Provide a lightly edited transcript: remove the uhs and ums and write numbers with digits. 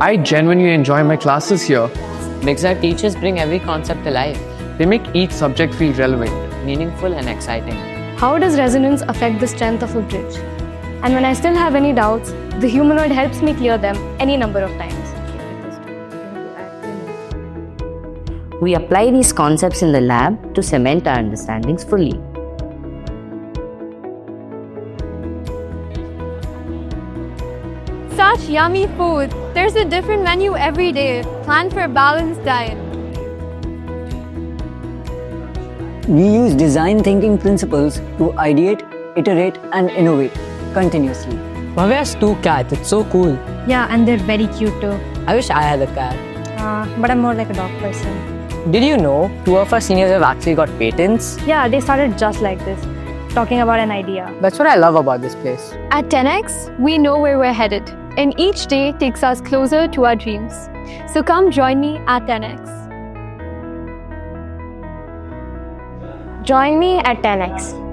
I genuinely enjoy my classes here. Because our teachers bring every concept alive, They make each subject feel relevant. meaningful and exciting. How does resonance affect the strength of a bridge? And when I still have any doubts, the humanoid helps me clear them any number of times. We apply these concepts in the lab to cement our understandings fully. Such yummy food. There's a different menu every day. Plan for a balanced diet. We use design thinking principles to ideate, iterate, and innovate continuously. Bhavya has 2 cats. It's so cool. Yeah, and they're very cute too. I wish I had a cat. But I'm more like a dog person. Did you know 2 of our seniors have actually got patents? Yeah, they started just like this, talking about an idea. That's what I love about this place. At 10x, we know where we're headed, and each day takes us closer to our dreams. So come join me at 10x. Join me at 10x.